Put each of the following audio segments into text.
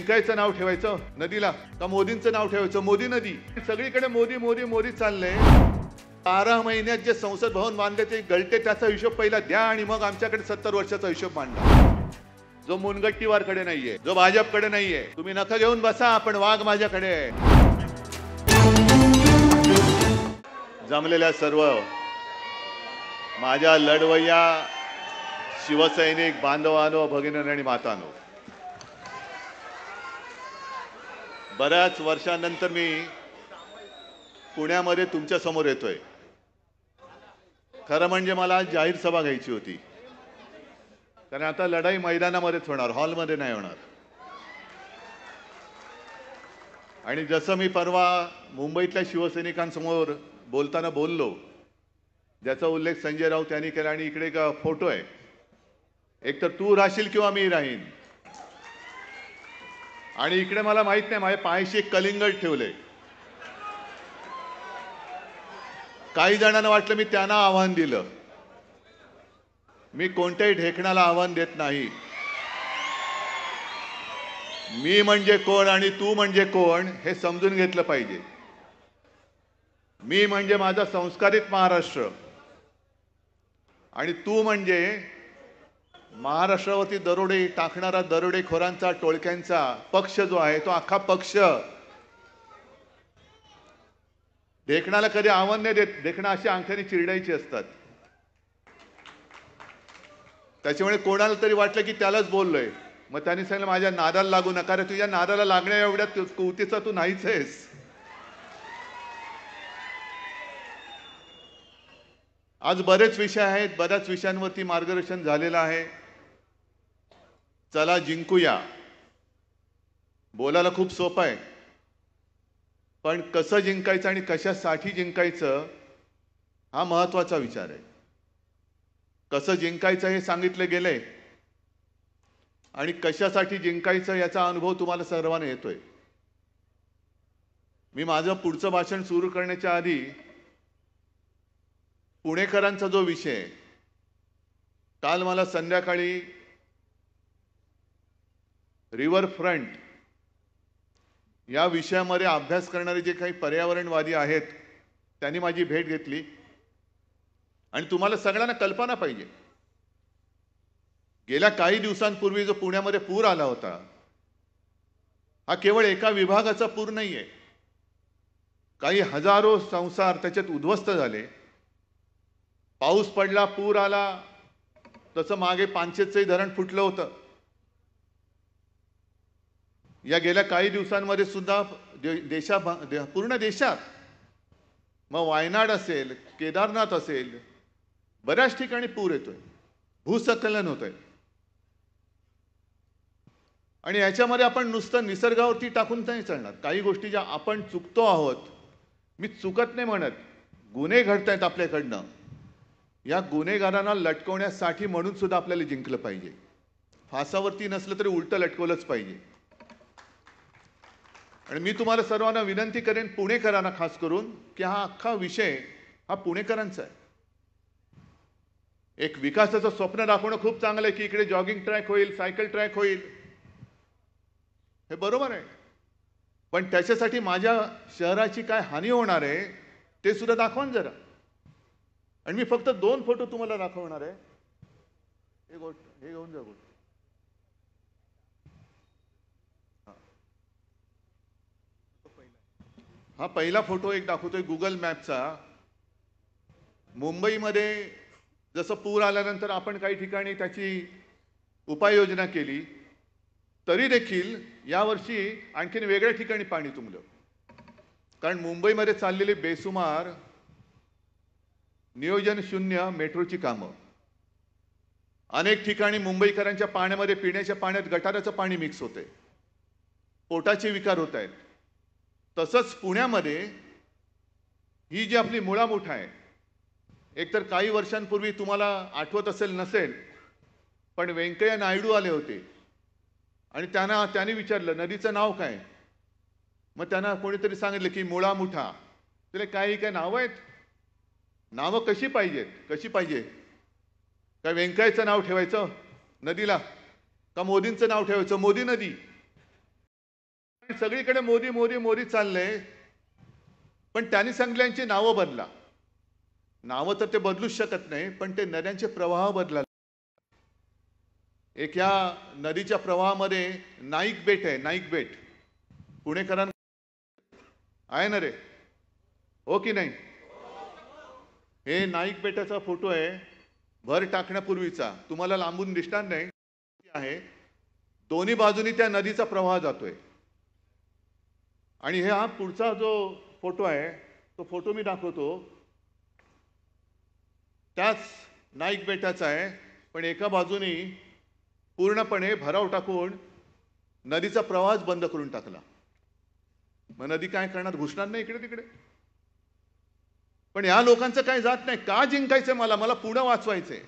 पिकायचं नाव ठेवायचं नदीला का मोदींचं नाव ठेवायचं मोदी नदी. सगळीकडे मोदी मोदी मोदी चाललंय. 12 महिन्यात जे संसद भवन बांधले ते गळते त्याचा हिशोब पहिला द्या आणि मग आमच्याकडे 70 वर्षाचा हिशोब मांडला. जो मुनगट्टीवारकडे नाहीये, जो भाजपकडे नाहीये. तुम्ही नखं घेऊन बसा, पण वाघ माझ्याकडे आहे. जमलेल्या सर्व माझ्या लढवय्या शिवसैनिक बांधवांनो, भगिनींनो आणि मातांनो, बऱ्याच वर्षांनंतर मी पुण्यामध्ये तुमच्या समोर येतोय. खरं म्हणजे मला आज जाहीर सभा घ्यायची होती, कारण आता लढाई मैदानामध्येच होणार, हॉलमध्ये नाही होणार. आणि जसं मी परवा मुंबईतल्या शिवसैनिकांसमोर बोलताना बोललो, ज्याचा उल्लेख संजय राऊत यांनी केला, आणि इकडे एक फोटो आहे, एक तर तू राहशील किंवा मी राहीन, आणि इकडे मला माहित नाही माझ्या पायाशी एक कलिंगड ठेवले. काही जणांना वाटलं मी त्यांना आव्हान दिलं. मी कोणत्याही ढेकणाला आव्हान देत नाही. मी म्हणजे कोण आणि तू म्हणजे कोण हे समजून घेतलं पाहिजे. मी म्हणजे माझा संस्कारित महाराष्ट्र, आणि तू म्हणजे महाराष्ट्रावरती दरोडे टाकणारा दरोडेखोरांचा, टोळक्यांचा पक्ष जो आहे, तो अख्खा पक्ष. ढेकणाला कधी आव्हान नाही देत. ढेकणं अशी अंगठ्याने चिरडायची असतात. त्याच्यामुळे कोणाला तरी वाटलं की त्यालाच बोललोय, मग त्यांनी सांगितलं माझ्या नादाला लागू नका रे. तुझ्या नादाला लागण्या एवढ्या कुवतीचा तू नाहीच आहेस. आज बरेच विषय आहेत, बऱ्याच विषयांवरती मार्गदर्शन झालेलं आहे. चला जिंकूया. बोलायला खूप सोपं आहे, पण कसं जिंकायचं आणि कशासाठी जिंकायचं हा महत्त्वाचा विचार आहे. कसं जिंकायचं हे सांगितलं गेलंय, आणि कशासाठी जिंकायचं याचा अनुभव तुम्हाला सर्वांना येतोय. मी माझं पुढचं भाषण सुरू करण्याच्या आधी पुणेकरांचा जो विषय, काल मला संध्याकाळी रिव्हरफ्रंट या विषयामध्ये अभ्यास करणारे जे काही पर्यावरणवादी आहेत त्यांनी माझी भेट घेतली. आणि तुम्हाला सगळ्यांना कल्पना पाहिजे, गेल्या काही दिवसांपूर्वी जो पुण्यामध्ये पूर आला होता, हा केवळ एका विभागाचा पूर नाहीये. काही हजारो संसार त्याच्यात उद्ध्वस्त झाले. पाऊस पडला, पूर आला, तसं मागे पानशेतचंही धरण फुटलं होतं. या गेल्या काही दिवसांमध्ये सुद्धा पूर्ण देशात, मग वायनाड असेल, केदारनाथ असेल, बऱ्याच ठिकाणी पूर येतोय, भूस्खलन होतंय. आणि याच्यामध्ये आपण नुसतं निसर्गावरती टाकून नाही चालणार. काही गोष्टी ज्या आपण चुकतो आहोत, मी चुकत नाही म्हणत, गुन्हे घडतायत आपल्याकडनं, या गुन्हेगारांना लटकवण्यासाठी म्हणून सुद्धा आपल्याला जिंकलं पाहिजे. फासावरती नसलं तरी उलटं लटकवलंच पाहिजे. आणि मी तुम्हाला सर्वांना विनंती करेन, पुणेकरांना खास करून, की हा अख्खा विषय हा पुणेकरांचा आहे. एक विकासाचं स्वप्न दाखवणं खूप चांगलं आहे, की इकडे जॉगिंग ट्रॅक होईल, सायकल ट्रॅक होईल, हे बरोबर आहे. पण त्याच्यासाठी माझ्या शहराची काय हानी होणार आहे ते सुद्धा दाखवा जरा. आणि मी फक्त 2 फोटो तुम्हाला दाखवणार आहे. हे घेऊन जा गोष्ट. हा पहिला फोटो एक दाखवतोय गुगल मॅपचा. मुंबईमध्ये जसं पूर आल्यानंतर आपण काही ठिकाणी त्याची उपाययोजना केली, तरी देखील यावर्षी आणखीन वेगळ्या ठिकाणी पाणी तुंबलं. कारण मुंबईमध्ये चाललेली बेसुमार नियोजन शून्य मेट्रोची कामं, अनेक ठिकाणी मुंबईकरांच्या पाण्यामध्ये, पिण्याच्या पाण्यात गटाराचं पाणी मिक्स होतंय, पोटाचे विकार होत आहेत. तसंच पुण्यामध्ये ही जी आपली मुळामुठ आहे, एकतर काही वर्षांपूर्वी तुम्हाला आठवत असेल नसेल, पण व्यंकय्या नायडू आले होते आणि त्यांनी विचारलं नदीचं नाव काय. मग त्यांना कोणीतरी सांगितलं की मुळामुठा. त्याला काही काय नावं आहेत, नावं कशी पाहिजे. काय व्यंकय्याचं नाव ठेवायचं नदीला का मोदींचं नाव ठेवायचं मोदी नदी. सगळीकडे मोदी मोदी मोदी चालले, पण त्यांनी सांगितल्यांची नावं बदला. नावं तर ते बदलूच शकत नाही, पण ते नद्यांचे प्रवाह बदला. एक या नदीच्या प्रवाहामध्ये नाईक बेट आहे, नाईक बेट. पुणेकरांना आहे ना रे, हो की नाही? हे नाईक बेटाचा फोटो आहे, भर टाकण्यापूर्वीचा. तुम्हाला लांबून दिसणार नाही आहे. दोन्ही बाजूनी त्या नदीचा प्रवाह जातोय. आणि हा पुढचा जो फोटो आहे तो फोटो मी दाखवतो, त्याच नाईक बेटाचा आहे, पण एका बाजूनी पूर्णपणे भराव टाकून नदीचा प्रवाहच बंद करून टाकला. मग नदी काय करणार, घुसणार नाही इकडे तिकडे. पण या लोकांचं काय जात नाही. का जिंकायचंय मला पुणे वाचवायचंय.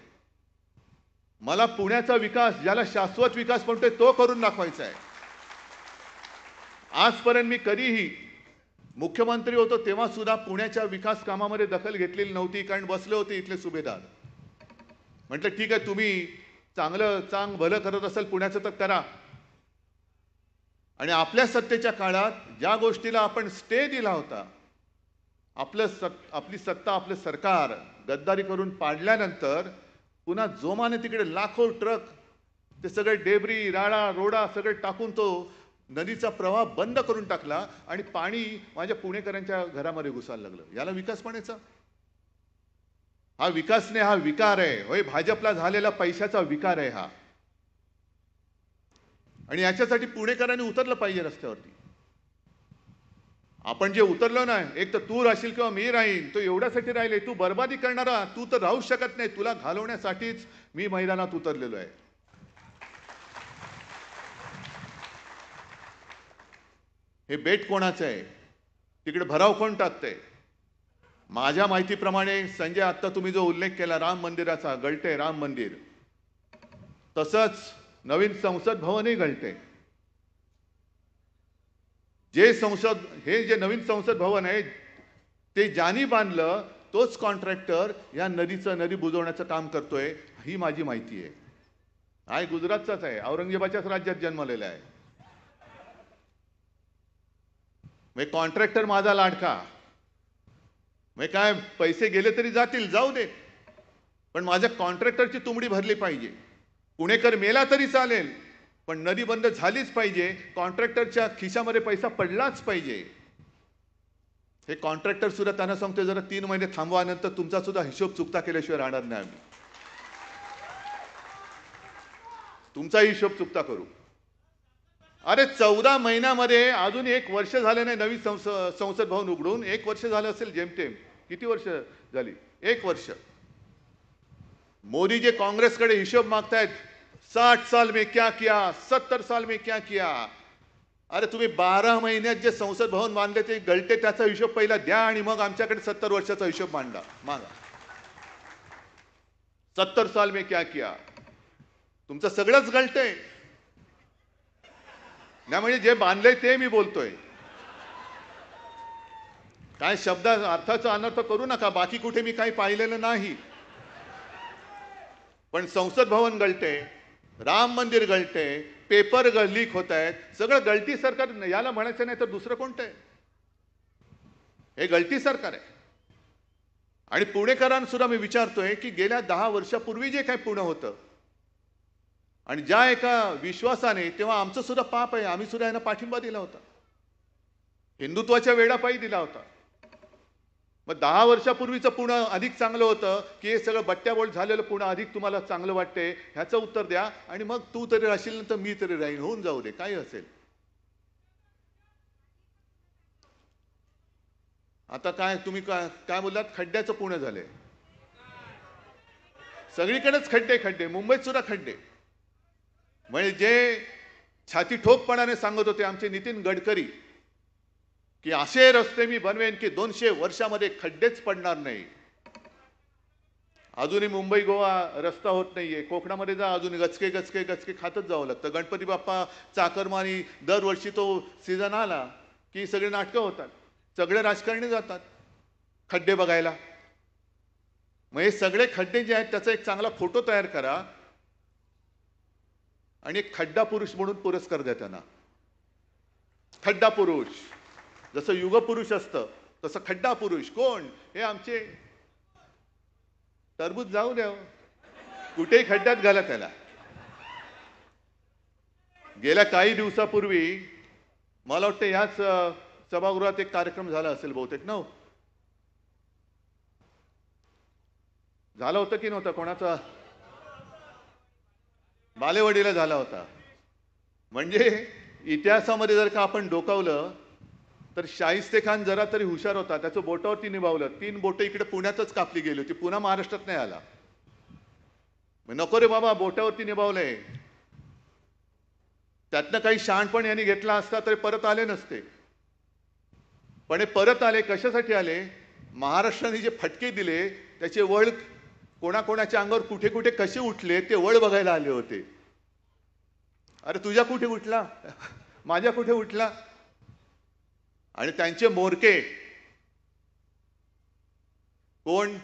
मला पुण्याचा विकास, ज्याला शाश्वत विकास म्हणतोय, तो करून दाखवायचा आहे. आजपर्यंत मी कधीही मुख्यमंत्री होतो तेव्हा सुद्धा पुण्याच्या विकास कामामध्ये दखल घेतलेली नव्हती, कारण बसले होते इथले सुभेदार. म्हटलं ठीक आहे, तुम्ही चांग भलं करत असाल पुण्याचं तर करा. आणि आपल्या सत्तेच्या काळात ज्या गोष्टीला आपण स्टे दिला होता, आपली सत्ता, आपलं सरकार गद्दारी करून पाडल्यानंतर पुन्हा जोमाने तिकडे लाखो ट्रक ते सगळे डेब्री राडा रोडा सगळे टाकून तो नदीचा प्रवाह बंद करून टाकला आणि पाणी माझ्या पुणेकरांच्या घरामध्ये घुसायला लागलं. याला विकास म्हणायचा? हा विकास नाही, हा विकार आहे. होय, भाजपला झालेला पैशाचा विकार आहे हा. आणि याच्यासाठी पुणेकरांनी उतरलं पाहिजे रस्त्यावरती. आपण जे उतरलो ना, एक तर तू राहशील किंवा मी राहीन, तो एवढ्यासाठी राहिले. तू बर्बादी करणारा, तू तर राहू शकत नाही. तुला घालवण्यासाठीच मी मैदानात उतरलेलो आहे. हे बेट कोणाचं आहे? तिकडे भराव कोण टाकतंय? माझ्या माहितीप्रमाणे संजय, आता तुम्ही जो उल्लेख केला राम मंदिराचा, गळते राम मंदिर, तसंच नवीन संसद भवनही गळते. हे जे नवीन संसद भवन आहे ते ज्यांनी बांधलं तोच कॉन्ट्रॅक्टर या नदी बुजवण्याचं काम करतोय, ही माझी माहिती आहे. हा गुजरातचाच आहे, औरंगजेबाच्याच राज्यात जन्मलेला आहे. मग कॉन्ट्रॅक्टर माझा लाडका. मग काय, पैसे गेले तरी जातील, जाऊ दे, पण माझ्या कॉन्ट्रॅक्टरची तुंबडी भरली पाहिजे. पुणेकर मेला तरी चालेल, पण नदी बंद झालीच पाहिजे. कॉन्ट्रॅक्टरच्या खिशामध्ये पैसा पडलाच पाहिजे. हे कॉन्ट्रॅक्टर सुद्धा त्यांना सांगतोय, जरा 3 महिने थांबवा, नंतर तुमचा सुद्धा हिशोब चुकता केल्याशिवाय राहणार नाही आम्ही. तुमचा हिशोब चुकता करू. अरे 14 महिन्यामध्ये अजून 1 वर्ष झाले नाही नवीन संसद भवन उघडून. 1 वर्ष झालं असेल जेमतेम. किती वर्ष झाली? 1 वर्ष. मोदी जे काँग्रेसकडे हिशोब मागतायत, 60 साल में क्या किया, 70 साल में क्या किया. अरे तुम्ही 12 महिन्यात जे संसद भवन बांधले ते गळते, त्याचा हिशोब पहिला द्या आणि मग आमच्याकडे 70 वर्षाचा हिशोब मागा. 70 साल में क्या किया. तुमचं सगळंच गळतंय. नाही म्हणजे जे बांधलंय ते मी बोलतोय. काय शब्द अर्थाचा अनर्थ करू नका. बाकी कुठे मी काही पाहिलेलं नाही. पण संसद भवन गळते, राम मंदिर गळते, पेपर लीक होत आहेत. सगळं गळती सरकार. याला म्हणायचं नाही तर दुसरं कोणतं आहे? हे गळती सरकार आहे. आणि पुणेकरांना सुद्धा मी विचारतोय की गेल्या 10 वर्षापूर्वी जे काही पुणे होतं आणि ज्या एका विश्वासाने, तेव्हा आमचं सुद्धा पाप आहे, आम्ही सुद्धा यांना पाठिंबा दिला होता, हिंदुत्वाच्या वेडापायी दिला होता. मग 10 वर्षापूर्वीचं पुणे अधिक चांगलं होतं की हे सगळं बट्ट्याबोळ झालेलं पुणे अधिक तुम्हाला चांगलं वाटते? ह्याचं उत्तर द्या. आणि मग तू तरी राहशील तर मी तरी राहीन, होऊन जाऊ दे, काही असेल. आता काय तुम्ही काय बोललात? खड्ड्याचं पुणे झालंय. सगळीकडेच खड्डे. मुंबईत सुद्धा खड्डे. म्हणजे जे छाती ठोकपणाने सांगत होते आमचे नितीन गडकरी की असे रस्ते मी बनवेन की 200 वर्षामध्ये खड्डेच पडणार नाही. अजूनही मुंबई गोवा रस्ता होत नाहीये. कोकणामध्ये जा, अजून गचके खातच जावं लागतं. गणपती बाप्पा चाकरमानी दरवर्षी तो सीझन आला की सगळे नाटकं होतात, सगळे राजकारणी जातात खड्डे बघायला. मग हे सगळे खड्डे जे आहेत त्याचा एक चांगला फोटो तयार करा आणि एक खड्डा पुरुष म्हणून पुरस्कार द्या त्यांना. खड्डा पुरुष, जसं युगपुरुष असतं तसं खड्डा पुरुष कोण? हे आमचे टरबूज जाऊ द्या, कुठेही खड्ड्यात घाला त्याला. गेल्या काही दिवसापूर्वी मला वाटतं ह्याच सभागृहात एक कार्यक्रम झाला असेल बहुतेक ना, झालं होतं की नव्हतं? कोणाचा? बालेवाडीला झाला होता. म्हणजे इतिहासामध्ये जर का आपण डोकावलं तर शाहिस्ते खान जरा तरी हुशार होता, त्याचं बोटावरती निभावलं. 3 बोटं इकडे पुण्यातच कापली गेली होती, पुन्हा महाराष्ट्रात नाही आला. नको रे बाबा, बोटावरती निभावलंय. त्यातनं काही शहाणपण यांनी घेतला असता तरी परत आले नसते. पण हे परत आले कशासाठी आले? महाराष्ट्राने जे फटके दिले त्याचे वळ कोणाकोणाच्या अंगावर कुठे कुठे कसे उठले ते वळ बघायला आले होते. अरे तुझ्या कुठे उठला, माझ्या कुठे उठला? आणि त्यांचे मोरके कोण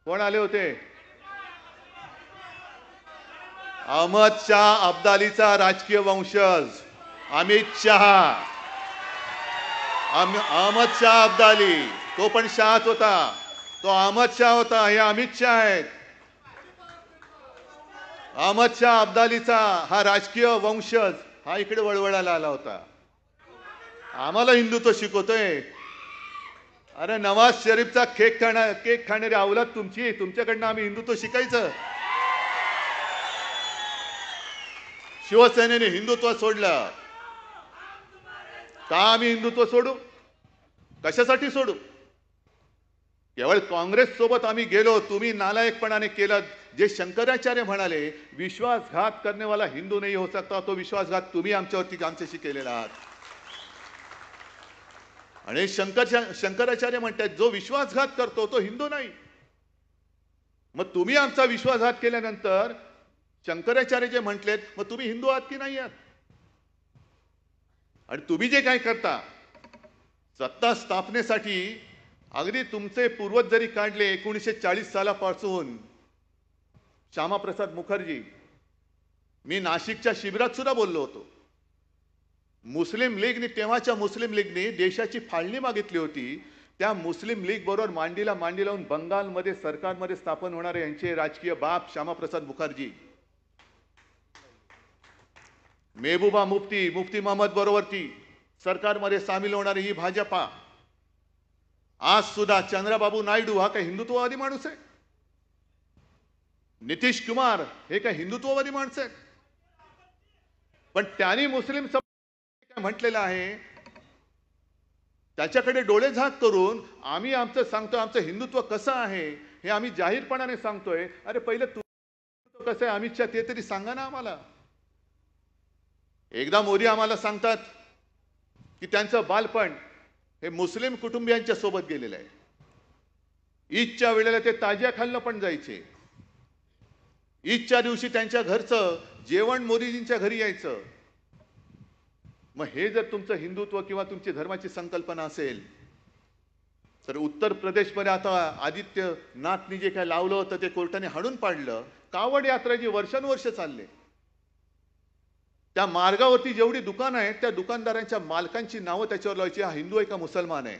कोण आले होते? अहमद शाह अब्दालीचा राजकीय वंशज अमित शहा. अहमद शाह अब्दाली, तो पण शाहच होता, तो अहमद शाह होता. हे अमित शाह आहेत. अहमद शाह अब्दालीचा हा राजकीय वंशज हा इकडे वळवळायला आला होता. आम्हाला हिंदुत्व शिकवतोय. अरे नवाज शरीफचा केक खाणारी अवलाद तुमची, तुमच्याकडनं आम्ही हिंदुत्व शिकायचं? शिवसेनेने हिंदुत्व सोडलं का? आम्ही हिंदुत्व सोडू? कशासाठी सोडू? केवळ काँग्रेस सोबत आम्ही गेलो, तुम्ही नालायकपणाने केलं. जे शंकराचार्य म्हणाले विश्वासघात करने वाला हिंदू नाही हो सकता, तो विश्वासघात तुम्ही आमच्याशी केलेला आहात. आणि शंकराचार्य म्हणतात जो विश्वासघात करतो तो हिंदू नाही. मग तुम्ही आमचा विश्वासघात केल्यानंतर शंकराचार्य जे म्हटलेत, मग तुम्ही हिंदू आहात की नाही आहात? आणि तुम्ही जे काय करता सत्ता स्थापनेसाठी, अगदी तुमचे पूर्वज जरी काढले 1940 सालापासून, श्यामाप्रसाद मुखर्जी, मी नाशिकच्या शिबिरात सुद्धा बोललो होतो. मुस्लिम लीगने, तेव्हाच्या मुस्लिम लीगने देशाची फाळणी मागितली होती. त्या मुस्लिम लीग बरोबर मांडीला मांडी लावून बंगालमध्ये सरकारमध्ये स्थापन होणारे यांचे राजकीय बाप श्यामाप्रसाद मुखर्जी, मेहबूबा मुफ्ती महम्मद बरोबर ती सरकारमध्ये सामील होणारी ही भाजपा. आज सुद्धा चंद्रबाबू नायडू हा काय हिंदुत्ववादी माणूस आहे? नितीश कुमार हे काय हिंदुत्ववादी माणसं आहेत? पण त्यांनी मुस्लिम काय म्हटलेलं आहे त्याच्याकडे डोळे झाक करून आम्ही आमचं सांगतोय, आमचं हिंदुत्व कसं आहे हे आम्ही जाहीरपणाने सांगतोय. अरे पहिलं तू कसं आहे अमित शाह ते तरी सांगा ना आम्हाला. एकदा मोदी आम्हाला सांगतात की त्यांचं बालपण हे मुस्लिम कुटुंबियांच्या सोबत गेलेलं आहे. ईदच्या वेळेला ते ताजिया खाल्लं पण जायचे. ईदच्या दिवशी त्यांच्या घरचं जेवण मोदीजींच्या घरी यायचं. मग हे जर तुमचं हिंदुत्व किंवा तुमची धर्माची संकल्पना असेल तर उत्तर प्रदेशमध्ये आता आदित्यनाथनी जे काय लावलं होतं ते कोर्टाने हाणून पाडलं. कावड यात्रा जी वर्षानुवर्ष चालले, त्या मार्गावरती जेवढी दुकानं आहेत त्या दुकानदारांच्या मालकांची नावं त्याच्यावर लावायची, हा हिंदू आहे का मुसलमान आहे.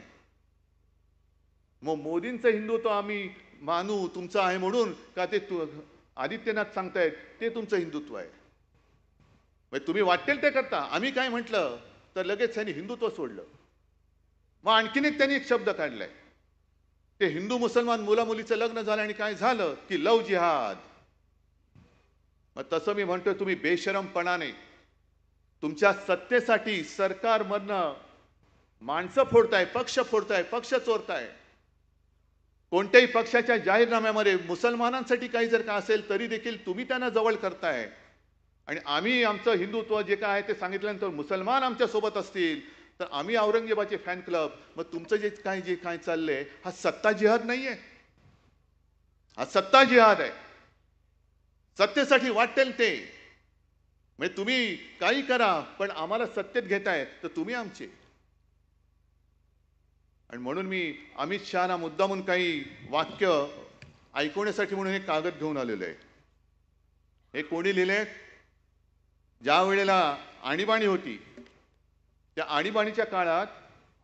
मग मोदींचं हिंदुत्व आम्ही मानू तुमचं आहे म्हणून का ते आदित्यनाथ सांगतायत ते तुमचं हिंदुत्व आहे? तुम्ही वाटेल ते करता. आम्ही काय म्हटलं तर लगेच त्यांनी हिंदुत्व सोडलं. मग आणखीन त्यांनी एक शब्द काढलाय, ते हिंदू मुसलमान मुला मुलीचं लग्न झालं आणि काय झालं की लव जिहाद. मग तसं मी म्हणतोय तुम्ही बेशरमपणाने तुमच्या सत्तेसाठी सरकारमधनं माणसं फोडताय, पक्ष फोडताय, पक्ष चोरताय. कोणत्याही पक्षाच्या जाहीरनाम्यामध्ये मुसलमानांसाठी काही जर का असेल तरी देखील तुम्ही त्यांना जवळ करताय. आणि आम्ही आमचं हिंदुत्व जे काय आहे ते सांगितल्यानंतर मुसलमान आमच्या सोबत असतील तर आम्ही औरंगजेबाचे फॅन क्लब. मग तुमचं जे काय चाललंय हा सत्ता जिहाद नाहीये, हा सत्ता जिहाद आहे. सत्तेसाठी वाटेल ते, म्हणजे तुम्ही काही करा पण आम्हाला सत्तेत घेताय तर तुम्ही आमचे. आणि म्हणून मी अमित शहाना मुद्दामून काही वाक्य ऐकवण्यासाठी म्हणून एक कागद घेऊन आलेलो आहे. हे कोणी लिहिले? ज्या वेळेला आणीबाणी होती त्या आणीबाणीच्या काळात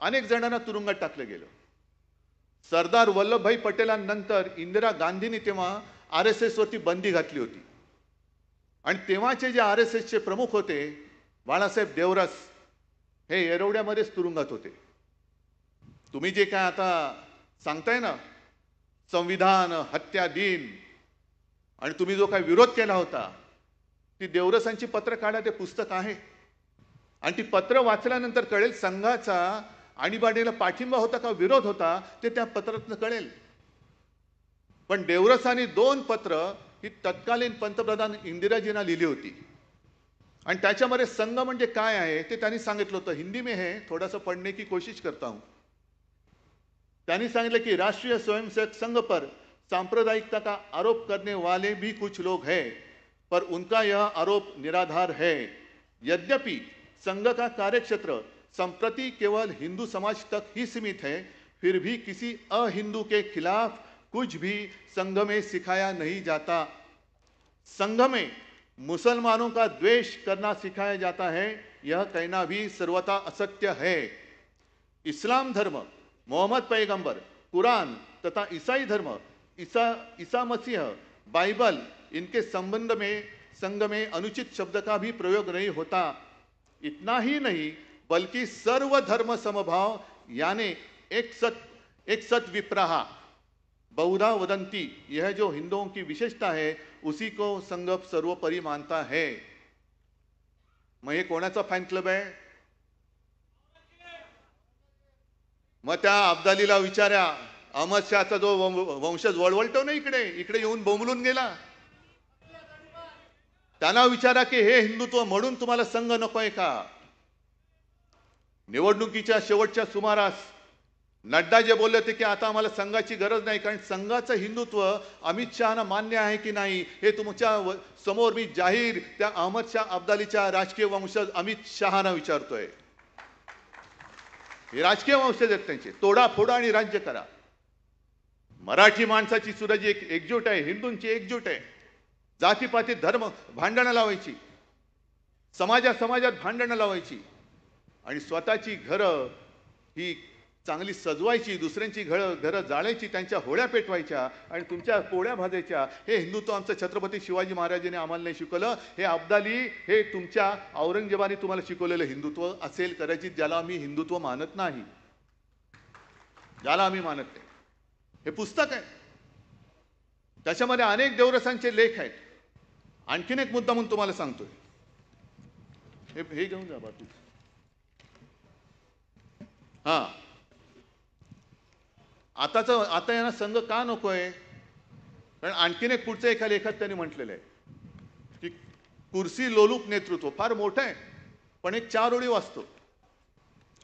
अनेक जणांना तुरुंगात टाकलं गेलं. सरदार वल्लभभाई पटेलांनंतर इंदिरा गांधींनी तेव्हा RSS वरती बंदी घातली होती आणि तेव्हाचे जे RSSचे प्रमुख होते बाळासाहेब देवरस हे येरवड्यामध्येच तुरुंगात होते. तुम्ही जे काय आता सांगताय ना संविधान हत्या दिन आणि तुम्ही जो काय विरोध केला होता ती देवरसांची पत्र काढा, ते पुस्तक आहे आणि ती पत्र वाचल्यानंतर कळेल संघाचा आणीबाणीला पाठिंबा होता का विरोध होता ते त्या पत्रातून कळेल. पण देवरसांनी 2 पत्र ही तत्कालीन पंतप्रधान इंदिराजींना लिहिली होती आणि त्याच्यामध्ये संघ म्हणजे काय आहे ते त्यांनी सांगितलं होतं. हिंदी में है, थोड़ा सा पढ़ने की कोशिश करता हूं. त्यांनी सांगितलं की राष्ट्रीय स्वयंसेवक संघ पर सांप्रदायिकता का आरोप करने वाले भी कुछ लोग हैं, पर उनका यह आरोप निराधार है. यद्यपि संघ का कार्यक्षेत्र संप्रति केवल हिंदू समाज तक ही सीमित है, फिर भी किसी अहिंदू के खिलाफ कुछ भी संघ में सिखाया नहीं जाता. संघ में मुसलमानों का द्वेष करना सिखाया जाता है, यह कहना भी सर्वथा असत्य है. इस्लाम धर्म, मोहम्मद पैगंबर, कुरान तथा ईसाई धर्म, ईसा मसीह, बाइबल, इनके संबंध में संघ में अनुचित शब्द का भी प्रयोग नहीं होता. इतना ही नहीं बल्कि सर्व धर्म समभाव यानी एक सत विप्रहा बहुधा वदंती, यह जो हिंदुओं की विशेषता है उसी को संघ सर्वोपरि मानता है. मग हे कोणाचा फॅन क्लब आहे? मग त्या अब्दालीला विचारा, अहमद शहाचा जो वंशज वळवळतो ना इकडे येऊन बोंबलून गेला, त्यांना विचारा की हे हिंदुत्व म्हणून तुम्हाला संघ नकोय का? निवडणुकीच्या शेवटच्या सुमारास नड्डा जे बोलले होते की आता आम्हाला संघाची गरज नाही, कारण संघाचं हिंदुत्व अमित शहाना मान्य आहे की नाही हे तुमच्या समोर मी जाहीर त्या अहमद शाह अब्दालीच्या राजकीय वंशज अमित शहाना विचारतोय. हे राजकीय वंशज आहेत त्यांचे. तोडा फोडा आणि राज्य करा. मराठी माणसाची सुद्धा जी एकजूट आहे, हिंदूंची एकजूट आहे. जातीपाती धर्म भांडणं लावायची, समाजात भांडणं लावायची आणि स्वतःची घरं ही चांगली सजवायची, दुसऱ्यांची घरं जाळायची, त्यांच्या होळ्या पेटवायच्या आणि तुमच्या पोळ्या भाजायच्या. हे हिंदुत्व आमचं छत्रपती शिवाजी महाराजांनी आम्हाला नाही शिकवलं. हे अब्दाली, हे तुमच्या औरंगजेबाने तुम्हाला शिकवलेलं हिंदुत्व असेल कदाचित, ज्याला आम्ही हिंदुत्व मानत नाही, ज्याला आम्ही मानत नाही. हे पुस्तक आहे, त्याच्यामध्ये अनेक देवरसांचे लेख आहेत. आणखीन एक मुद्दा म्हणून तुम्हाला सांगतोय, हे घेऊन जा बाजू. हा, आता यांना संघ का नकोय? कारण आणखीन एक पुढच्या एका लेखात त्यांनी म्हटलेलं आहे की कुर्सी लोलूप नेतृत्व फार मोठं आहे, पण एक 4 ओळी वाचतो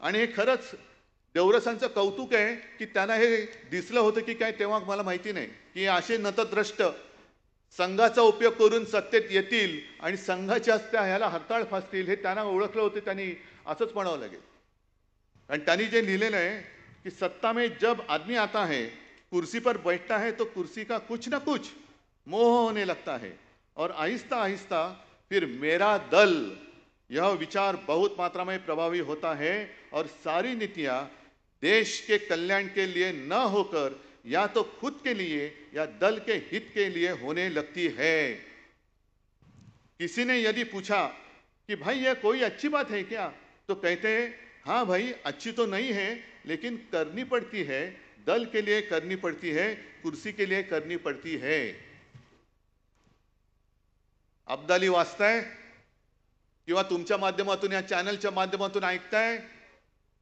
आणि हे खरंच देवरसांचं कौतुक आहे की त्यांना हे दिसलं होतं की काय तेव्हा मला माहिती नाही की असे नतद्रष्ट संघाचा उपयोग करून सत्तेत येतील आणि संघाच्या ह्याला हरताळ फासतील हे त्यांना ओळखलं होतं. त्यांनी असंच म्हणावं लागेल. आणि त्यांनी जे लिहिलेलं आहे कि सत्ता में जब आदमी आता है, कुर्सी पर बैठता है तो कुर्सी का कुछ ना कुछ मोह होने लगता है और आहिस्ता आहिस्ता फिर मेरा दल यह विचार बहुत मात्रा में प्रभावी होता है और सारी नीतियां देश के कल्याण के लिए न होकर या तो खुद के लिए या दल के हित के लिए होने लगती है. किसी ने यदि पूछा कि भाई यह कोई अच्छी बात है क्या, तो कहते हैं हाँ भाई अच्छी तो नहीं है लेकिन करनी पड़ती है. दल के लिए करनी पड़ती है, कुर्सी के लिए करनी पड़ती है. अब्दाली वाचताय किंवा तुमच्या माध्यमातून या चॅनलच्या माध्यमातून ऐकताय,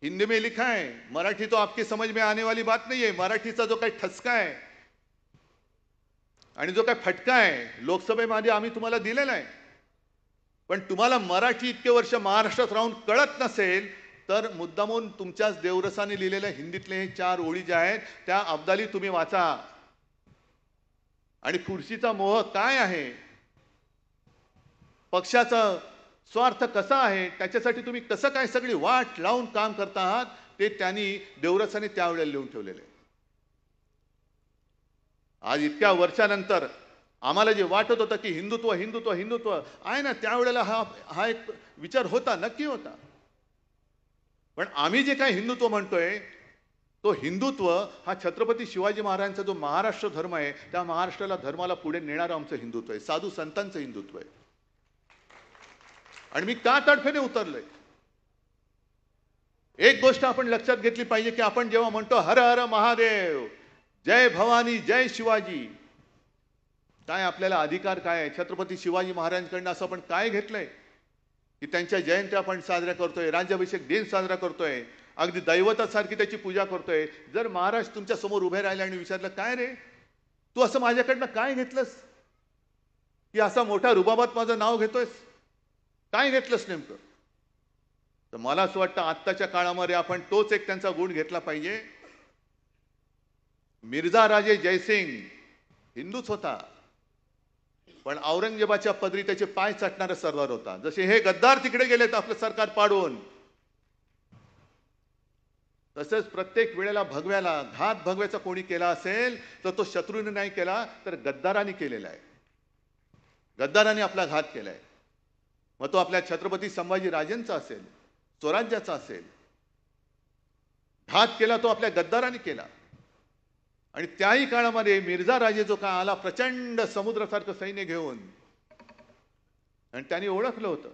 हिंदी में लिखा है. मराठी तो आपकी समझ में आने वाली बात नहीं है. मराठीचा जो काही ठसका आहे आणि जो काही फटका आहे लोकसभेमध्ये आम्ही तुम्हाला दिलेला आहे. पण तुम्हाला मराठी इतके वर्ष महाराष्ट्रात राहून कळत नसेल तर मुद्दामून तुमच्याच देवरसाने लिहिलेल्या हिंदीतले हे 4 ओळी ज्या आहेत त्या अब्दाली तुम्ही वाचा. आणि खुर्शीचा मोह काय आहे, पक्षाचा स्वार्थ कसा आहे, त्याच्यासाठी तुम्ही कसं काय सगळी वाट लावून काम करता आहात ते त्यांनी देवरसाने त्यावेळेला लिहून ठेवलेले. आज इतक्या वर्षानंतर आम्हाला जे वाटत होतं की हिंदुत्व हिंदुत्व हिंदुत्व आहे ना, त्यावेळेला हा एक विचार होता, नक्की होता. पण आम्ही जे काही हिंदुत्व म्हणतोय तो हिंदुत्व हा छत्रपती शिवाजी महाराजांचा जो महाराष्ट्र धर्म आहे त्या महाराष्ट्राला धर्माला पुढे नेणारं आमचं हिंदुत्व आहे, साधू संतांचं हिंदुत्व आहे. आणि मी का तडफेने उतरलोय? एक गोष्ट आपण लक्षात घेतली पाहिजे की आपण जेव्हा म्हणतो हर हर महादेव, जय भवानी, जय शिवाजी, काय आपल्याला अधिकार काय आहे? छत्रपती शिवाजी महाराजांकडनं असं आपण काय घेतलंय की त्यांच्या जयंत्या आपण साजऱ्या करतोय, राज्याभिषेक दिन साजरा करतोय, अगदी दैवतासारखी त्याची पूजा करतोय. जर महाराज तुमच्या समोर उभे राहिले आणि विचारलं काय रे तू असं माझ्याकडनं काय घेतलंस की असा मोठा रुबाबात माझं नाव घेतोयस, काय घेतलंस नेमकं? तर मला असं वाटतं आत्ताच्या काळामध्ये आपण तोच एक त्यांचा गुण घेतला पाहिजे. मिर्झा राजे जयसिंग हिंदूच होता पण औरंगजेबाच्या पदरी त्याचे पाय चाटणारा सरदार होता. जसे हे गद्दार तिकडे गेलेत आपलं सरकार पाडून, तसंच प्रत्येक वेळेला भगव्याला घात भगव्याचा कोणी केला असेल तर तो शत्रूने नाही केला तर गद्दारांनी केलेला आहे. गद्दारांनी आपला घात केलाय. मग तो आपल्या छत्रपती संभाजी राजेंचा असेल, स्वराज्याचा असेल, घात केला तो आपल्या गद्दारांनी केला. आणि त्याही काळामध्ये मिर्झा राजे जो का आला प्रचंड समुद्रासारखं सैन्य घेऊन, आणि त्यांनी ओळखलं होतं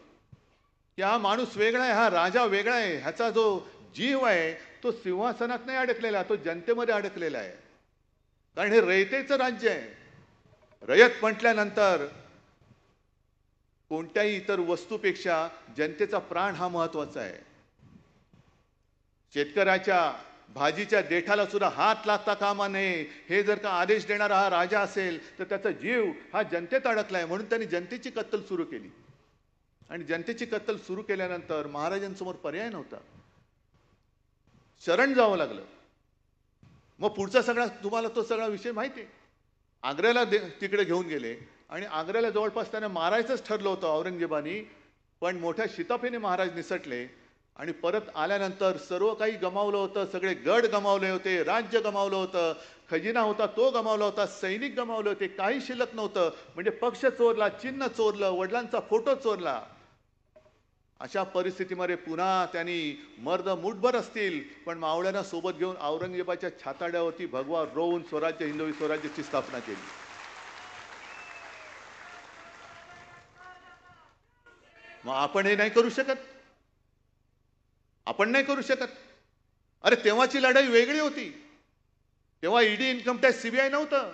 की हा माणूस वेगळा आहे, हा राजा वेगळा आहे, ह्याचा जो जीव आहे तो सिंहासनात नाही अडकलेला, तो जनतेमध्ये अडकलेला आहे. कारण हे रयतेचं राज्य आहे. रयत म्हटल्यानंतर कोणत्याही इतर वस्तूपेक्षा जनतेचा प्राण हा महत्वाचा आहे. शेतकऱ्याच्या भाजीच्या देठाला सुद्धा हात लागता कामा नये हे जर का आदेश देणारा हा राजा असेल तर त्याचा जीव हा जनतेत अडकलाय. म्हणून त्यांनी जनतेची कत्तल सुरू केली. आणि जनतेची कत्तल सुरू केल्यानंतर महाराजांसमोर पर्याय नव्हता, शरण जावं लागलं. मग पुढचा सगळा तुम्हाला तो सगळा विषय माहिती आहे. आग्र्याला तिकडे घेऊन गेले आणि आग्र्याला जवळपास त्यांना मारायचंच ठरलं होतं औरंगजेबानी, पण मोठ्या शिताफीने महाराज निसटले. आणि परत आल्यानंतर सर्व काही गमावलं होतं, सगळे गड गमावले होते, राज्य गमावलं होतं, खजिना होता तो गमावला होता, सैनिक गमावले होते, काही शिल्लक नव्हतं. म्हणजे पक्ष चोरला, चिन्ह चोरलं, वडिलांचा फोटो चोरला. अशा परिस्थितीमध्ये पुन्हा त्यांनी मर्द मुठभर असतील पण मावळ्यांना सोबत घेऊन औरंगजेबाच्या छाताड्यावरती भगवा रोवून स्वराज्य, हिंदवी स्वराज्याची स्थापना केली. मग आपण हे नाही करू शकत? आपण नाही करू शकत? अरे तेव्हाची लढाई वेगळी होती. तेव्हा ईडी, इन्कम टॅक्स, सीबीआय नव्हतं.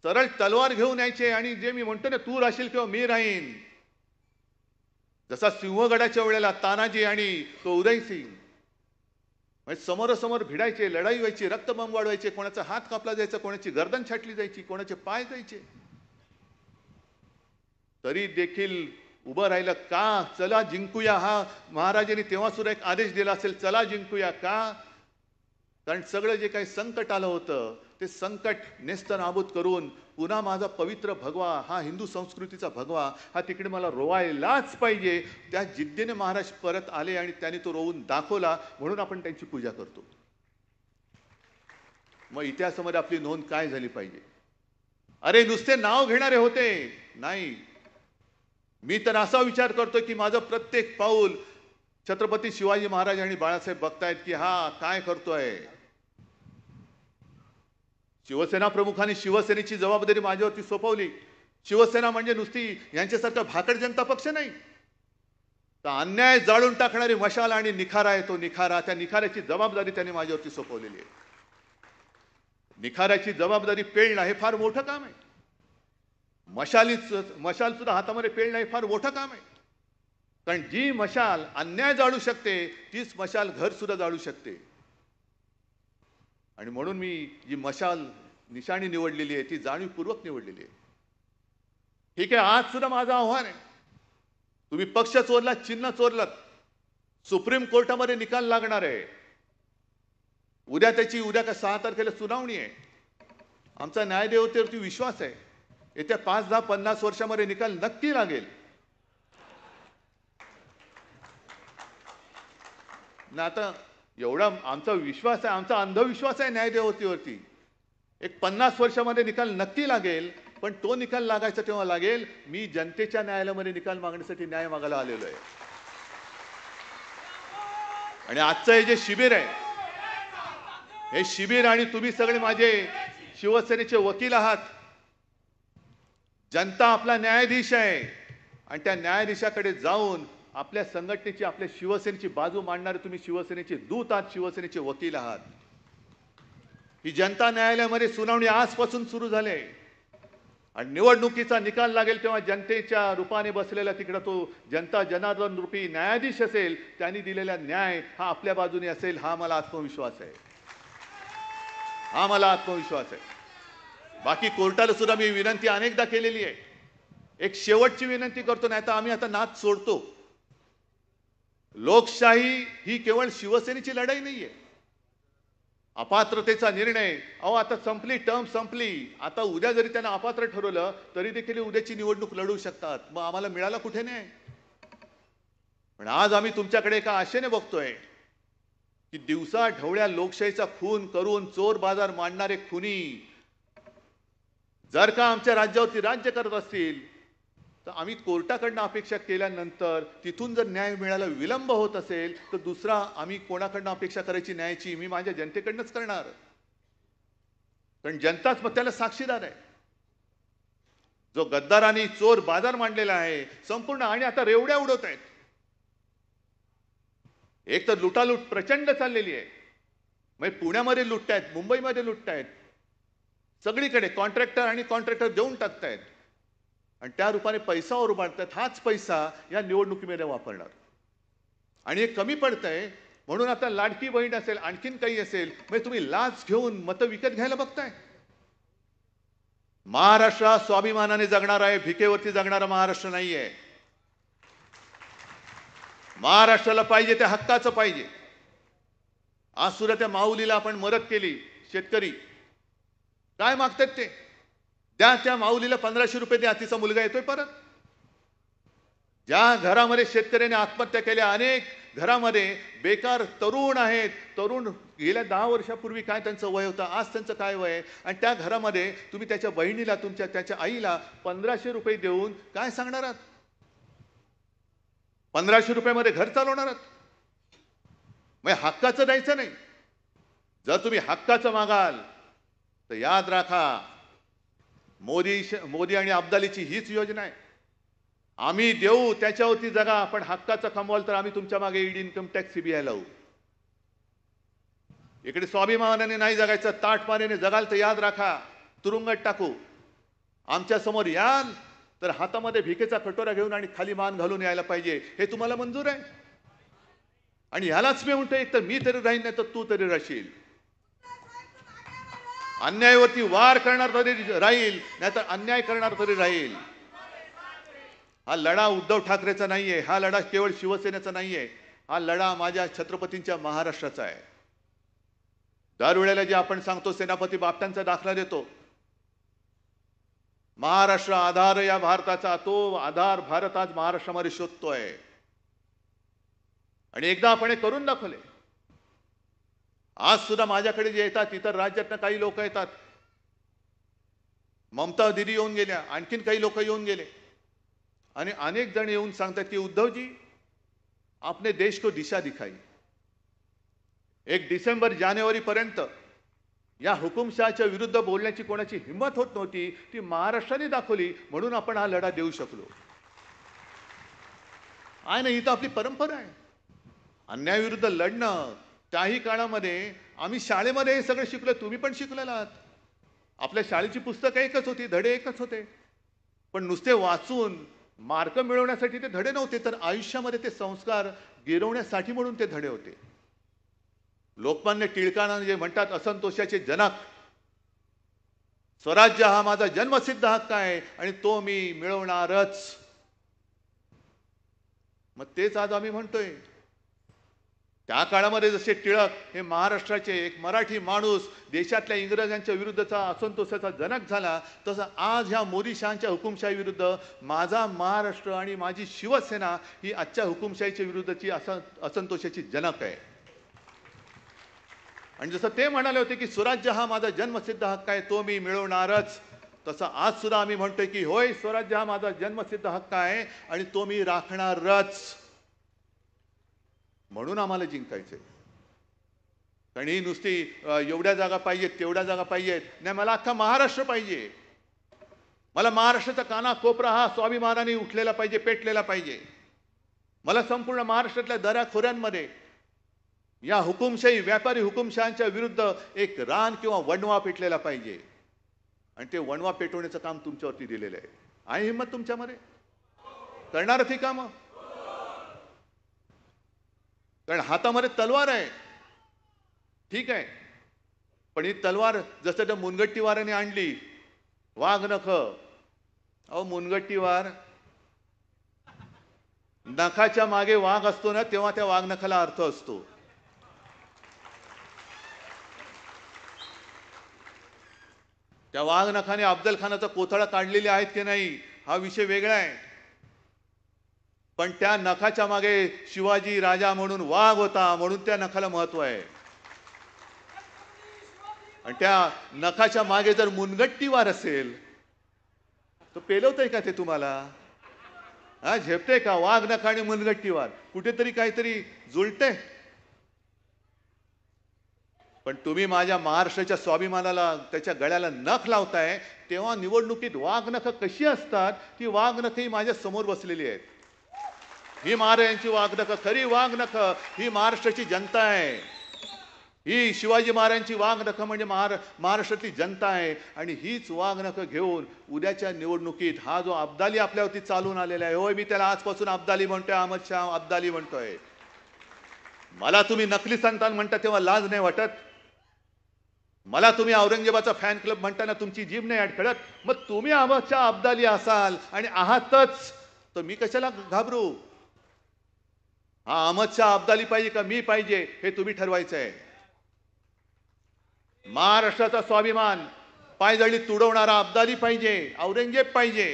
सरळ तलवार घेऊन यायचे आणि जे मी म्हणतो ना तू राहशील किंवा मी राहीन, जसा सिंहगडाच्या वेळेला तानाजी आणि तो उदयसिंग म्हणजे समोरासमोर भिडायचे, लढाई व्हायची, रक्तबंब वाढवायचे, कोणाचा हात कापला जायचा, कोणाची गर्दन छाटली जायची, कोणाचे पाय जायचे. तरी देखील उभं राहिलं का? चला जिंकूया. हा महाराजांनी तेव्हा सुद्धा एक आदेश दिला असेल, चला जिंकूया. का? कारण सगळं जे काही संकट आलं होतं ते संकट नेस्तनाबूत करून पुन्हा माझा पवित्र भगवा, हा हिंदू संस्कृतीचा भगवा, हा तिकडे मला रोवायलाच पाहिजे. त्या जिद्दीने महाराज परत आले आणि त्यांनी तो रोवून दाखवला. म्हणून आपण त्यांची पूजा करतो. मग इतिहासामध्ये आपली नोंद काय झाली पाहिजे? अरे नुसते नाव घेणारे होते नाही. मी तर असा विचार करतो की माझं प्रत्येक पाऊल छत्रपती शिवाजी महाराज आणि बाळासाहेब बघतायत की हा काय करतोय. शिवसेना प्रमुखांनी शिवसेनेची जबाबदारी माझ्यावरती सोपवली. शिवसेना म्हणजे नुसती यांच्यासारखा भाकड जनता पक्ष नाही, तर अन्याय जाळून टाकणारी मशाल आणि निखारा आहे तो निखारा. त्या निखाऱ्याची जबाबदारी त्यांनी माझ्यावरती सोपवलेली आहे. निखाऱ्याची जबाबदारी पेळणं हे फार मोठं काम आहे. मशाल सुद्धा हातामध्ये पेळणं हे फार मोठं काम आहे. कारण जी मशाल अन्याय जाळू शकते तीच मशाल घर सुद्धा जाळू शकते. आणि म्हणून मी जी मशाल निशाणी निवडलेली आहे ती जाणीवपूर्वक निवडलेली आहे. ठीक आहे, आज सुद्धा माझं आव्हान आहे, तुम्ही पक्ष चोरला, चिन्ह चोरलात, सुप्रीम कोर्टामध्ये निकाल लागणार आहे. उद्या का 6 तारखेला सुनावणी आहे. आमचा न्यायदेवतेवरती विश्वास आहे. येत्या 5, 10, 50 वर्षामध्ये निकाल नक्की लागेल. ना आता एवढा आमचा विश्वास आहे, आमचा अंधविश्वास आहे न्यायदेवतेवरती. एक 50 वर्षामध्ये निकाल नक्की लागेल. पण तो निकाल लागायचा तेव्हा लागेल. मी जनतेच्या न्यायालयामध्ये निकाल मागण्यासाठी न्याय मागायला आलेलो आहे. आणि आजचं हे जे शिबिर आहे, हे शिबिर आणि तुम्ही सगळे माझे शिवसेनेचे वकील आहात. जनता आपला न्यायाधीश आहे आणि त्या न्यायाधीशाकडे जाऊन आपल्या संघटनेची, आपल्या शिवसेनेची बाजू मांडणारे तुम्ही शिवसेनेचे दूत आहात, शिवसेनेचे वकील आहात. ही जनता न्यायालयामध्ये सुनावणी आजपासून सुरू झाली आहे आणि निवडणुकीचा निकाल लागेल तेव्हा जनतेच्या रूपाने बसलेला तिकडे तो जनता जनार्दन रूपी न्यायाधीश असेल, त्यांनी दिलेला न्याय हा आपल्या बाजूने असेल, हा मला आत्मविश्वास आहे. हा मला आत्मविश्वास आहे. बाकी कोर्टाला सुद्धा मी विनंती अनेकदा केलेली आहे. एक शेवटची विनंती करतो, नाही तर आम्ही आता नाद सोडतो. लोकशाही ही केवळ शिवसेनेची लढाई नाहीये. अपात्रतेचा निर्णय, अहो आता संपली, टर्म संपली. आता उद्या जरी त्यांना अपात्र ठरवलं तरी देखील उद्याची निवडणूक लढवू शकतात. मग आम्हाला मिळाला कुठे नाही. पण आज आम्ही तुमच्याकडे एका आशेने बघतोय की दिवसा ढवळ्या लोकशाहीचा खून करून चोर बाजार मांडणारे खुनी जर का आमच्या राज्यावरती राज्य करत असतील तर आम्ही कोर्टाकडनं अपेक्षा केल्यानंतर तिथून जर न्याय मिळायला विलंब होत असेल तर दुसरा आम्ही कोणाकडनं अपेक्षा करायची न्यायाची? मी माझ्या जनतेकडनंच करणार. कारण जनताच मग त्याला साक्षीदार आहे. जो गद्दारांनी चोर बाजार मांडलेला आहे संपूर्ण, आणि आता रेवड्या उडवत आहेत. एक तर लुटालूट प्रचंड चाललेली आहे. म्हणजे पुण्यामध्ये लुटतायत, मुंबईमध्ये लुटतायत, सगळीकडे कॉन्ट्रॅक्टर आणि कॉन्ट्रॅक्टर देऊन टाकतायत आणि त्या रूपाने पैसा उभारतात. हाच पैसा या निवडणुकीमध्ये वापरणार आणि हे कमी पडतंय. म्हणून आता लाडकी बहीण असेल, आणखीन काही असेल, म्हणजे तुम्ही लाच घेऊन मतं विकत घ्यायला बघताय. महाराष्ट्र हा स्वाभिमानाने जगणार आहे, भिकेवरती जगणारा महाराष्ट्र नाहीये. महाराष्ट्राला पाहिजे ते हक्काचं पाहिजे. आज सुद्धा त्या माऊलीला आपण मदत केली. शेतकरी काय मागतात ते द्या. त्या माऊलीला 1500 रुपये द्या, तिचा मुलगा येतोय परत. ज्या घरामध्ये शेतकऱ्याने आत्महत्या केल्या, अनेक घरामध्ये बेकार तरुण आहेत. तरुण गेल्या 10 वर्षापूर्वी काय त्यांचं वय होतं, आज त्यांचं काय वय आहे. आणि त्या घरामध्ये तुम्ही त्याच्या बहिणीला, त्याच्या आईला 1500 रुपये देऊन काय सांगणार आहात? 1500 रुपयामध्ये घर चालवणार आहात? मग हक्काचं द्यायचं नाही. जर तुम्ही हक्काचं मागाल तर याद राखा, मोदी आणि अब्दालीची हीच योजना आहे. आम्ही देऊ त्याच्यावरती जगा, पण हक्काचं कमवाल तर आम्ही तुमच्या मागे ईडी, इन्कम टॅक्स, सीबीआय लावू. इकडे स्वाभिमानाने नाही जगायचं, ताटमानेने जगाल तर याद राखा तुरुंगात टाकू. आमच्या समोर याल तर हातामध्ये भिकेचा कटोरा घेऊन आणि खाली मान घालून यायला पाहिजे. हे तुम्हाला मंजूर आहे? आणि ह्यालाच मी म्हणतो, एक तर मी तरी राहीन, नाही तर तू तरी राहशील. अन्यायावरती वार करणार तरी राहील, नाहीतर अन्याय करणार तरी राहील. हा लढा उद्धव ठाकरेचा नाहीये, हा लढा केवळ शिवसेनेचा नाहीये, हा लढा माझ्या छत्रपतींच्या महाराष्ट्राचा आहे. दरवेळेला जे आपण सांगतो, सेनापती बापटांचा दाखला देतो, महाराष्ट्र आधार या भारताचा, तो आधार भारत आज महाराष्ट्रामध्ये शोधतोय आणि एकदा आपण हे करून दाखवले. आज सुद्धा माझ्याकडे जे येतात इतर राज्यातनं काही लोक येतात. ममता दीदी येऊन गेल्या, आणखीन काही लोक येऊन गेले आणि अनेक जण येऊन सांगतात की उद्धवजी आपने देश को दिशा दिखाई. 1 डिसेंबर जानेवारी पर्यंत या हुकुमशहाच्या विरुद्ध बोलण्याची कोणाची हिंमत होत नव्हती, ती महाराष्ट्राने दाखवली. म्हणून आपण हा लढा देऊ शकलो. आहे ना, ही तर आपली परंपरा आहे, अन्यायाविरुद्ध लढणं. त्याही काळामध्ये आम्ही शाळेमध्ये हे सगळं शिकलो, तुम्ही पण शिकलेला आहात. आपल्या शाळेची पुस्तकं एकच होती, धडे एकच होते, पण नुसते वाचून मार्क मिळवण्यासाठी ते धडे नव्हते, तर आयुष्यामध्ये ते संस्कार गिरवण्यासाठी म्हणून ते धडे होते. लोकमान्य टिळकांना जे म्हणतात असंतोषाचे जनक, स्वराज्य हा माझा जन्मसिद्ध हक्क आहे आणि तो मी मिळवणारच. मग तेच आज आम्ही म्हणतोय. त्या काळामध्ये जसे टिळक हे महाराष्ट्राचे एक मराठी माणूस देशातल्या इंग्रजांच्या विरुद्धचा असंतोषाचा जनक झाला, तसं आज ह्या मोदी शहांच्या हुकुमशाही विरुद्ध माझा महाराष्ट्र आणि माझी शिवसेना ही आजच्या हुकुमशाहीच्या विरुद्धची असंतोषाची जनक आहे. आणि जसं ते म्हणाले होते की स्वराज्य हा माझा जन्मसिद्ध हक्क आहे, तो मी मिळवणारच, तसं आज सुद्धा आम्ही म्हणतोय की होय, स्वराज्य हा माझा जन्मसिद्ध हक्क आहे आणि तो मी राखणारच. म्हणून आम्हाला जिंकायचंय. कारण ही नुसती एवढ्या जागा पाहिजेत तेवढ्या जागा पाहिजेत नाही, मला अख्खा महाराष्ट्र पाहिजे. मला महाराष्ट्राचा काना कोपरा हा स्वाभिमानाने उठलेला पाहिजे, पेटलेला पाहिजे. मला संपूर्ण महाराष्ट्रातल्या दऱ्याखोऱ्यांमध्ये या हुकुमशाही व्यापारी हुकुमशहांच्या विरुद्ध एक रान किंवा वणवा पेटलेला पाहिजे. आणि ते वणवा पेटवण्याचं काम तुमच्यावरती दिलेलं आहे. आहे हिंमत तुमच्यामध्ये? करणार ती कामं? कारण हातामध्ये तलवार आहे, ठीक आहे, पण ही तलवार जसं त्या मुनगट्टीवाराने आणली, वाघ नख. अहो मुनगट्टीवार नखाच्या मागे वाघ असतो ना, तेव्हा त्या वाघ नखाला अर्थ असतो. त्या वाघ नखाने अफजल खानाचा कोथळा काढलेले आहेत की नाही हा विषय वेगळा आहे, पण त्या नखाच्या मागे शिवाजी राजा म्हणून वाघ होता, म्हणून त्या नखाला महत्व आहे. आणि त्या नखाच्या मागे जर मुनगट्टीवार असेल तर पेलवतंय का ते तुम्हाला? हा झेपते का? वाघ नख आणि मुनगट्टीवार कुठेतरी काहीतरी जुळते. पण तुम्ही माझ्या महाराष्ट्राच्या स्वाभिमानाला त्याच्या गळ्याला नख लावताय, तेव्हा निवडणुकीत वाघ नख कशी असतात ती वाघ नख ही माझ्या समोर बसलेली आहेत. ही महाराजांची वाघ नख, खरी वाघ नख ही महाराष्ट्राची जनता आहे. ही शिवाजी महाराजांची वाघ नख म्हणजे महाराष्ट्रातली जनता आहे. आणि हीच वाघ नख घेऊन उद्याच्या निवडणुकीत हा जो अब्दाली आपल्यावरती चालून आलेला आहे, होय मी त्याला आजपासून अब्दाली म्हणतोय, अहमद शाह अब्दाली म्हणतोय. मला तुम्ही नकली संतान म्हणता तेव्हा लाज नाही वाटत? मला तुम्ही औरंगजेबाचा फॅन क्लब म्हणताना तुमची जीभ नाही अडखळत? मग तुम्ही अहमद शाह अब्दाली असाल आणि आहातच तर मी कशाला घाबरू? हा अहमद शाह अब्दाली पाहिजे का मी पाहिजे हे तुम्ही ठरवायचं आहे. महाराष्ट्राचा स्वाभिमान पायदळी तुडवणारा अब्दाली पाहिजे, औरंगजेब पाहिजे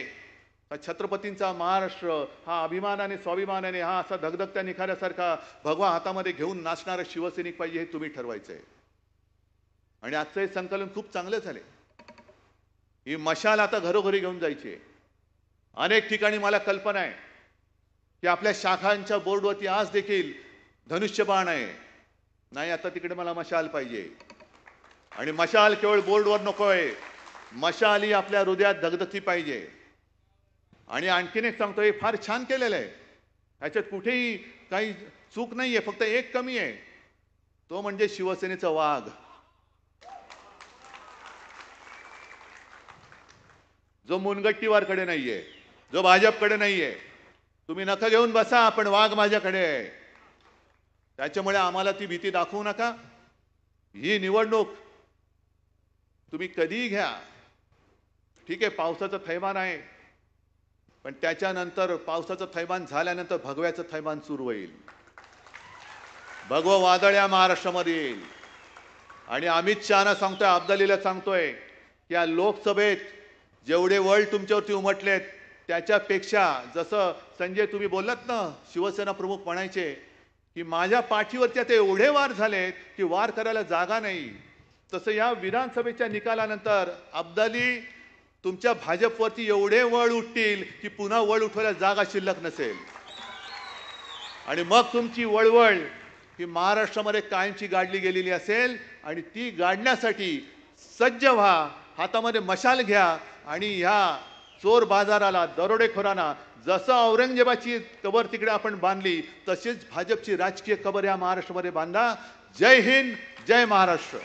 का छत्रपतींचा महाराष्ट्र हा अभिमानाने स्वाभिमानाने हा असा धगधगत्या निखाऱ्यासारखा भगवा हातामध्ये घेऊन नाचणारा शिवसैनिक पाहिजे हे तुम्ही ठरवायचं आहे. आणि आजचं हे संकलन खूप चांगलं झाले. ही मशाल आता घरोघरी घेऊन जायची आहे. अनेक ठिकाणी मला कल्पना आहे की आपल्या शाखांच्या बोर्डवरती आज देखील धनुष्यबाण आहे. नाही, आता तिकडे मला मशाल पाहिजे. आणि मशाल केवळ बोर्डवर नकोय, मशाल ही आपल्या हृदयात धगधगती पाहिजे. आणि आणखीन एक सांगतो, हे फार छान केलेलं आहे, याच्यात कुठेही काही चूक नाहीये, फक्त एक कमी आहे, तो म्हणजे शिवसेनेचा वाघ. जो मुनगट्टीवारकडे नाहीये, जो भाजपकडे नाहीये. तुम्ही नखं घेऊन बसा, पण वाघ माझ्याकडे आहे. त्याच्यामुळे आम्हाला ती भीती दाखवू नका. ही निवडणूक तुम्ही कधीही घ्या, ठीक आहे, पावसाचं थैमान आहे, पण त्याच्यानंतर पावसाचं थैमान झाल्यानंतर भगव्याचं थैमान सुरू होईल. भगवं वादळ या महाराष्ट्रामध्ये येईल. आणि अमित शहाना सांगतोय, अब्दालीला सांगतोय की या लोकसभेत जेवढे वळ तुमच्यावरती उमटलेत त्याच्यापेक्षा, जसं संजय तुम्ही बोललात ना, शिवसेना प्रमुख म्हणायचे की माझ्या पाठीवरती आता एवढे वार झालेत की वार करायला जागा नाही, तसं या विधानसभेच्या निकालानंतर अब्दाली तुमच्या भाजपवरती एवढे वळ उठतील की पुन्हा वळ उठवायला जागा शिल्लक नसेल. आणि मग तुमची वळवळ ही महाराष्ट्रामध्ये कायमची गाडली गेलेली असेल. आणि ती गाडण्यासाठी सज्ज व्हा, हातामध्ये मशाल घ्या आणि ह्या चोर बाजाराला, दरोडेखोरांना जसं औरंगजेबाची कबर तिकडे आपण बांधली तसेच भाजपची राजकीय कबर या महाराष्ट्रामध्ये बांधा. जय हिंद, जय महाराष्ट्र.